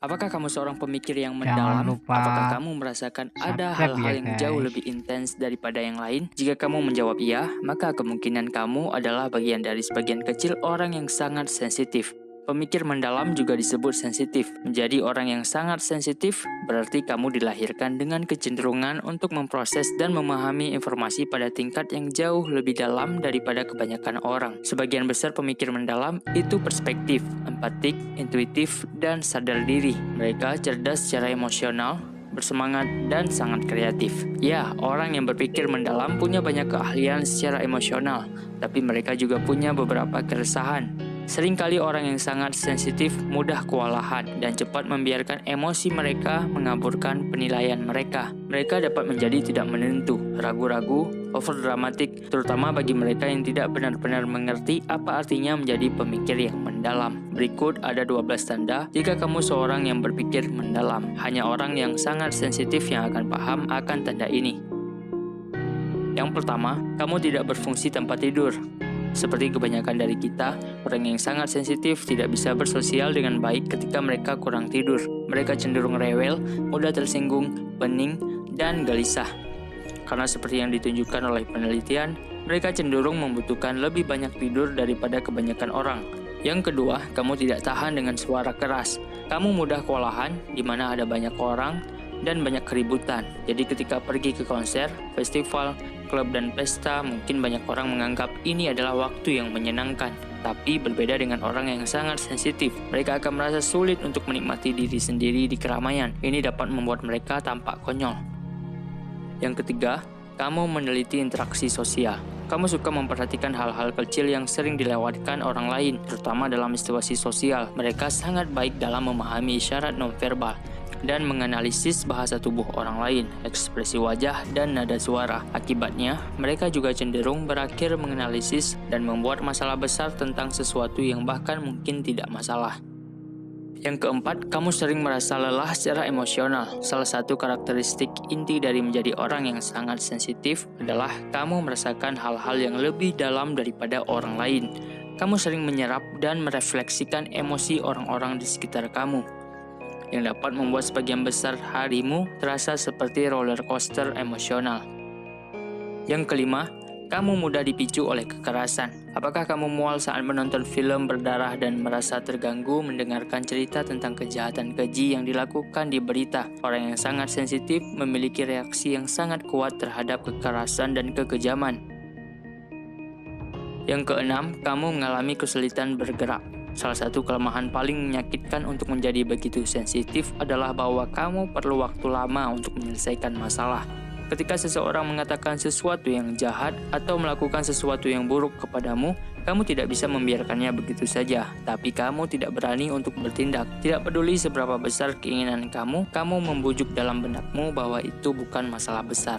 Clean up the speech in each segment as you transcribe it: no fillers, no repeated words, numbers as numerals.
Apakah kamu seorang pemikir yang Jangan mendalam? lupa Apakah kamu merasakan ada subscribe hal-hal ya yang jauh guys. lebih intens daripada yang lain? Jika kamu menjawab iya, maka kemungkinan kamu adalah bagian dari sebagian kecil orang yang sangat sensitif. Pemikir mendalam juga disebut sensitif. Menjadi orang yang sangat sensitif berarti kamu dilahirkan dengan kecenderungan untuk memproses dan memahami informasi pada tingkat yang jauh lebih dalam daripada kebanyakan orang. Sebagian besar pemikir mendalam itu perspektif, empatik, intuitif, dan sadar diri. Mereka cerdas secara emosional, bersemangat, dan sangat kreatif. Ya, orang yang berpikir mendalam punya banyak keahlian secara emosional, tapi mereka juga punya beberapa keresahan. Seringkali orang yang sangat sensitif mudah kewalahan dan cepat membiarkan emosi mereka mengaburkan penilaian mereka. Mereka dapat menjadi tidak menentu, ragu-ragu, overdramatik, terutama bagi mereka yang tidak benar-benar mengerti apa artinya menjadi pemikir yang mendalam. Berikut ada 12 tanda jika kamu seorang yang berpikir mendalam. Hanya orang yang sangat sensitif yang akan paham akan tanda ini. Yang pertama, kamu tidak berfungsi tanpa tidur. Seperti kebanyakan dari kita, orang yang sangat sensitif tidak bisa bersosial dengan baik ketika mereka kurang tidur. Mereka cenderung rewel, mudah tersinggung, pening, dan gelisah. Karena seperti yang ditunjukkan oleh penelitian, mereka cenderung membutuhkan lebih banyak tidur daripada kebanyakan orang. Yang kedua, kamu tidak tahan dengan suara keras. Kamu mudah kewalahan, di mana ada banyak orang dan banyak keributan. Jadi ketika pergi ke konser, festival, klub, dan pesta, mungkin banyak orang menganggap ini adalah waktu yang menyenangkan. Tapi berbeda dengan orang yang sangat sensitif, mereka akan merasa sulit untuk menikmati diri sendiri di keramaian. Ini dapat membuat mereka tampak konyol. Yang ketiga, kamu meneliti interaksi sosial. Kamu suka memperhatikan hal-hal kecil yang sering dilewatkan orang lain, terutama dalam situasi sosial. Mereka sangat baik dalam memahami isyarat nonverbal dan menganalisis bahasa tubuh orang lain, ekspresi wajah, dan nada suara. Akibatnya, mereka juga cenderung berakhir menganalisis dan membuat masalah besar tentang sesuatu yang bahkan mungkin tidak masalah. Yang keempat, kamu sering merasa lelah secara emosional. Salah satu karakteristik inti dari menjadi orang yang sangat sensitif adalah kamu merasakan hal-hal yang lebih dalam daripada orang lain. Kamu sering menyerap dan merefleksikan emosi orang-orang di sekitar kamu, yang dapat membuat sebagian besar harimu terasa seperti roller coaster emosional. Yang kelima, kamu mudah dipicu oleh kekerasan. Apakah kamu mual saat menonton film berdarah dan merasa terganggu mendengarkan cerita tentang kejahatan keji yang dilakukan di berita? Orang yang sangat sensitif memiliki reaksi yang sangat kuat terhadap kekerasan dan kekejaman. Yang keenam, kamu mengalami kesulitan bergerak. Salah satu kelemahan paling menyakitkan untuk menjadi begitu sensitif adalah bahwa kamu perlu waktu lama untuk menyelesaikan masalah. Ketika seseorang mengatakan sesuatu yang jahat atau melakukan sesuatu yang buruk kepadamu, kamu tidak bisa membiarkannya begitu saja, tapi kamu tidak berani untuk bertindak. Tidak peduli seberapa besar keinginan kamu membujuk dalam benakmu bahwa itu bukan masalah besar.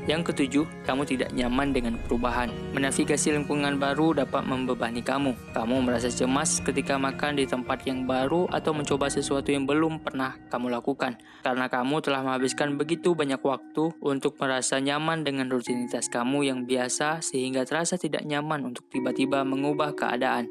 Yang ketujuh, kamu tidak nyaman dengan perubahan. Menavigasi lingkungan baru dapat membebani kamu. Kamu merasa cemas ketika makan di tempat yang baru atau mencoba sesuatu yang belum pernah kamu lakukan. Karena kamu telah menghabiskan begitu banyak waktu untuk merasa nyaman dengan rutinitas kamu yang biasa sehingga terasa tidak nyaman untuk tiba-tiba mengubah keadaan.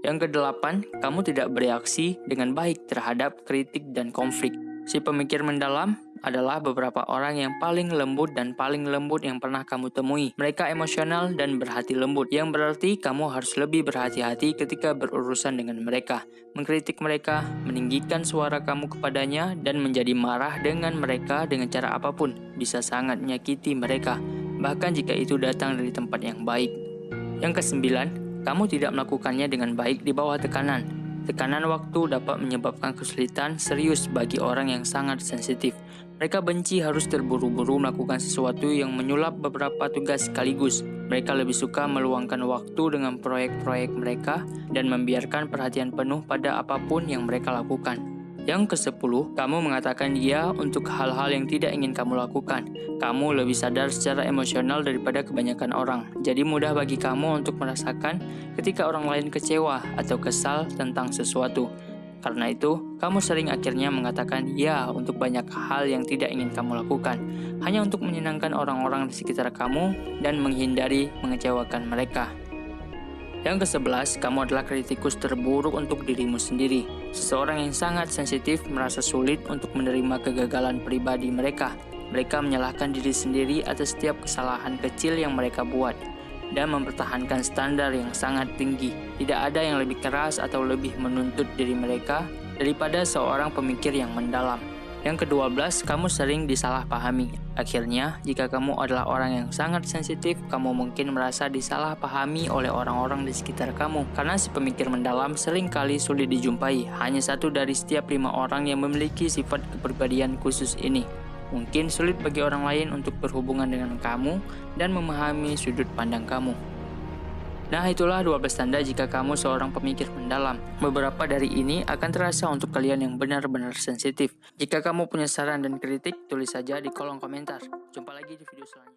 Yang kedelapan, kamu tidak bereaksi dengan baik terhadap kritik dan konflik. Si pemikir mendalam adalah beberapa orang yang paling lembut yang pernah kamu temui. Mereka emosional dan berhati lembut, yang berarti kamu harus lebih berhati-hati ketika berurusan dengan mereka. Mengkritik mereka, meninggikan suara kamu kepadanya, dan menjadi marah dengan mereka dengan cara apapun bisa sangat menyakiti mereka, bahkan jika itu datang dari tempat yang baik. Yang kesembilan, kamu tidak melakukannya dengan baik di bawah tekanan. Tekanan waktu dapat menyebabkan kesulitan serius bagi orang yang sangat sensitif. Mereka benci harus terburu-buru melakukan sesuatu yang menyulap beberapa tugas sekaligus. Mereka lebih suka meluangkan waktu dengan proyek-proyek mereka dan membiarkan perhatian penuh pada apapun yang mereka lakukan. Yang ke-10, kamu mengatakan iya untuk hal-hal yang tidak ingin kamu lakukan. Kamu lebih sadar secara emosional daripada kebanyakan orang. Jadi mudah bagi kamu untuk merasakan ketika orang lain kecewa atau kesal tentang sesuatu. Karena itu, kamu sering akhirnya mengatakan iya untuk banyak hal yang tidak ingin kamu lakukan, hanya untuk menyenangkan orang-orang di sekitar kamu dan menghindari mengecewakan mereka. Yang ke-11, kamu adalah kritikus terburuk untuk dirimu sendiri. Seseorang yang sangat sensitif merasa sulit untuk menerima kegagalan pribadi mereka. Mereka menyalahkan diri sendiri atas setiap kesalahan kecil yang mereka buat dan mempertahankan standar yang sangat tinggi. Tidak ada yang lebih keras atau lebih menuntut diri mereka daripada seorang pemikir yang mendalam. Yang ke-12, kamu sering disalahpahami. Akhirnya, jika kamu adalah orang yang sangat sensitif, kamu mungkin merasa disalahpahami oleh orang-orang di sekitar kamu. Karena si pemikir mendalam seringkali sulit dijumpai. Hanya 1 dari setiap 5 orang yang memiliki sifat kepribadian khusus ini. Mungkin sulit bagi orang lain untuk berhubungan dengan kamu dan memahami sudut pandang kamu. Nah, itulah 12 tanda jika kamu seorang pemikir mendalam. Beberapa dari ini akan terasa untuk kalian yang benar-benar sensitif. Jika kamu punya saran dan kritik, tulis saja di kolom komentar. Jumpa lagi di video selanjutnya.